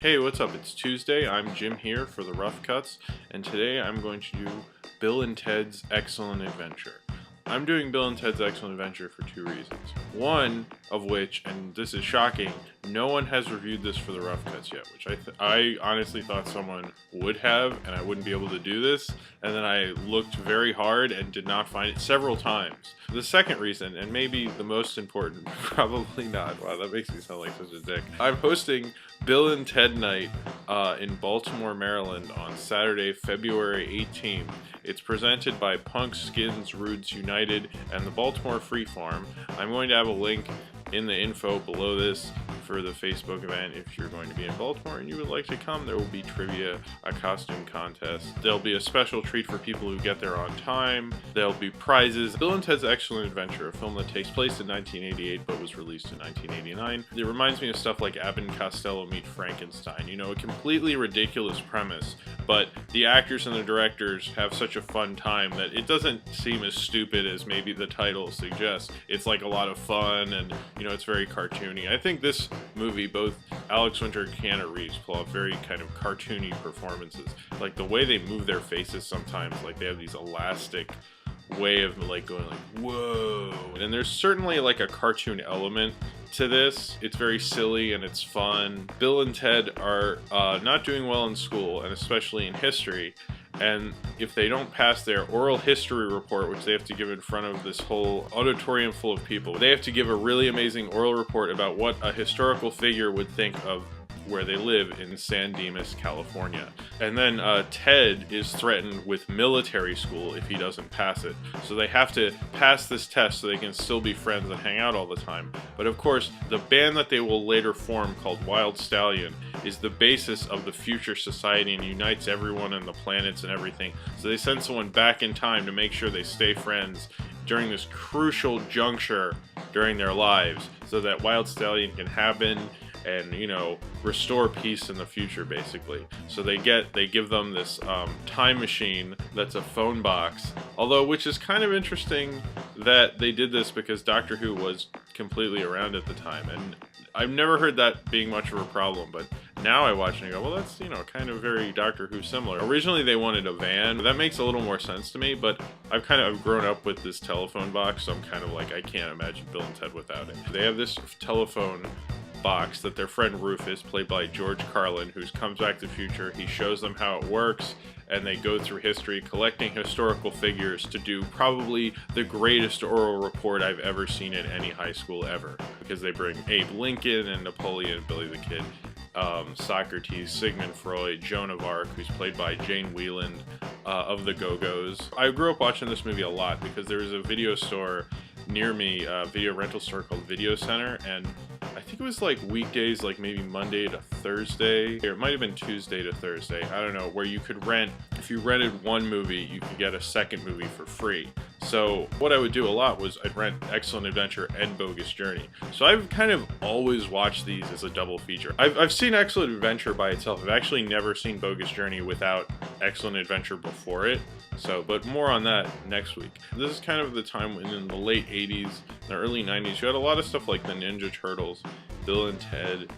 Hey, what's up? It's Tuesday. I'm Jim here for The Rough Cuts, and today I'm going to do Bill and Ted's Excellent Adventure. I'm doing Bill and Ted's Excellent Adventure for two reasons. One of which, and this is shocking, no one has reviewed this for The Rough Cuts yet, which I honestly thought someone would have, and I wouldn't be able to do this, and then I looked very hard and did not find it several times. The second reason, and maybe the most important, probably not, wow, that makes me sound like such a dick, I'm hosting Bill and Ted Night in Baltimore, Maryland on Saturday, February 18th. It's presented by Punk Skins Roots United and the Baltimore Free Farm. I'm going to have a link in the info below this for the Facebook event. If you're going to be in Baltimore and you would like to come, there will be trivia, a costume contest. There'll be a special treat for people who get there on time. There'll be prizes. Bill and Ted's Excellent Adventure, a film that takes place in 1988 but was released in 1989. It reminds me of stuff like Abbott and Costello Meet Frankenstein. You know, a completely ridiculous premise, but the actors and the directors have such a fun time that it doesn't seem as stupid as maybe the title suggests. It's like a lot of fun, and you know, it's very cartoony. I think this movie, both Alex Winter and Keanu Reeves pull off very kind of cartoony performances. Like the way they move their faces sometimes, like they have these elastic way of like going like, whoa. And there's certainly like a cartoon element to this. It's very silly and it's fun. Bill and Ted are not doing well in school, and especially in history. And if they don't pass their oral history report, which they have to give in front of this whole auditorium full of people, they have to give a really amazing oral report about what a historical figure would think of where they live in San Dimas, California. And then Ted is threatened with military school if he doesn't pass it. So they have to pass this test so they can still be friends and hang out all the time. But of course, the band that they will later form, called Wild Stallion, is the basis of the future society and unites everyone and the planets and everything. So they send someone back in time to make sure they stay friends during this crucial juncture during their lives so that Wild Stallion can happen and, you know, restore peace in the future, basically. So they give them this time machine that's a phone box, although which is kind of interesting that they did this because Doctor Who was completely around at the time, and I've never heard that being much of a problem, but now I watch and I go, well, that's, you know, kind of very Doctor Who similar. Originally they wanted a van. That makes a little more sense to me, but I've grown up with this telephone box, so I'm kind of like, I can't imagine Bill and Ted without it. They have this telephone box that their friend Rufus, played by George Carlin, who comes back to the future. He shows them how it works, and they go through history collecting historical figures to do probably the greatest oral report I've ever seen at any high school ever, because they bring Abe Lincoln and Napoleon, Billy the Kid, Socrates, Sigmund Freud, Joan of Arc, who's played by Jane Wieland of the Go-Go's. I grew up watching this movie a lot because there was a video store near me, a video rental store called Video Center, and I think it was like weekdays, like maybe Monday to Thursday, or it might have been Tuesday to Thursday, I don't know, where you could rent, if you rented one movie, you could get a second movie for free. So what I would do a lot was I'd rent Excellent Adventure and Bogus Journey. So I've kind of always watched these as a double feature. I've seen Excellent Adventure by itself. I've actually never seen Bogus Journey without Excellent Adventure before it. So, but more on that next week. This is kind of the time when in the late 80s, the early 90s, you had a lot of stuff like the Ninja Turtles, Bill and Ted,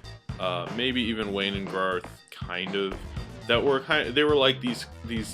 maybe even Wayne and Garth, kind of, that were they were like these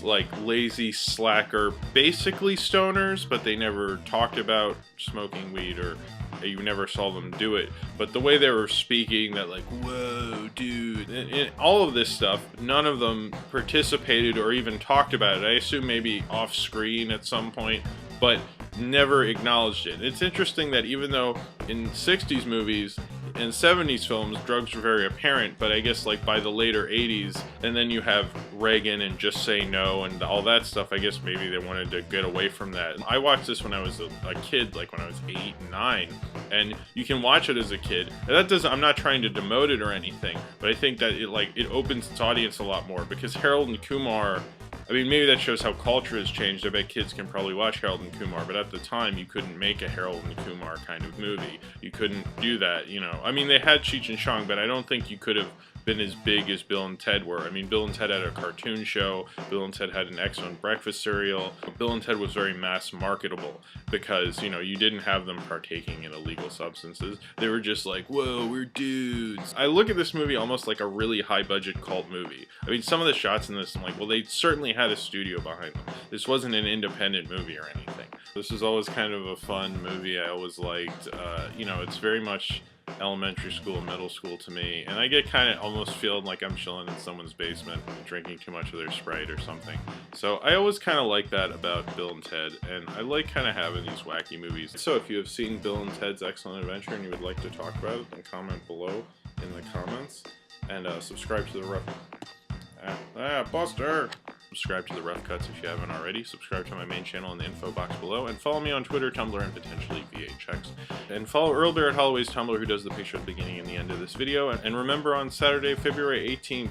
like lazy slacker, basically stoners, but they never talked about smoking weed, or you never saw them do it. But the way they were speaking, that like, whoa, dude, and all of this stuff, none of them participated or even talked about it. I assume maybe off screen at some point, but never acknowledged it. It's interesting that even though in 60s movies and 70s films drugs were very apparent, but I guess like by the later 80s, and then you have Reagan and Just Say No and all that stuff, I guess maybe they wanted to get away from that. I watched this when I was a kid, like when I was 8 and 9, and you can watch it as a kid. And that doesn't, I'm not trying to demote it or anything, but I think that it opens its audience a lot more, because Harold and Kumar, I mean, maybe that shows how culture has changed. I bet kids can probably watch Harold and Kumar, but at the time, you couldn't make a Harold and Kumar kind of movie. You couldn't do that, you know. I mean, they had Cheech and Chong, but I don't think you could have been as big as Bill and Ted were. I mean, Bill and Ted had a cartoon show, Bill and Ted had an excellent breakfast cereal. Bill and Ted was very mass marketable because, you know, you didn't have them partaking in illegal substances. They were just like, whoa, we're dudes. I look at this movie almost like a really high budget cult movie. I mean, some of the shots in this, I'm like, well, they certainly had a studio behind them. This wasn't an independent movie or anything. This is always kind of a fun movie. I always liked, you know, it's very much elementary school, middle school to me, and I get kind of almost feeling like I'm chilling in someone's basement drinking too much of their Sprite or something. So I always kind of like that about Bill and Ted, and I like kind of having these wacky movies. So if you have seen Bill and Ted's Excellent Adventure and you would like to talk about it, then comment below in the comments, and subscribe to the Buster! Subscribe to the Rough Cuts if you haven't already. Subscribe to my main channel in the info box below. And follow me on Twitter, Tumblr, and potentially VHX. And follow Earl Bear at Holloway's Tumblr, who does the picture at the beginning and the end of this video. And remember, on Saturday, February 18th,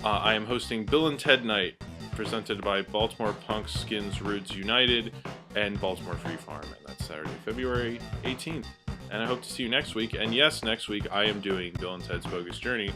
I am hosting Bill and Ted Night, presented by Baltimore Punks, Skins, Rudes United, and Baltimore Free Farm. And that's Saturday, February 18th. And I hope to see you next week. And yes, next week I am doing Bill and Ted's Bogus Journey,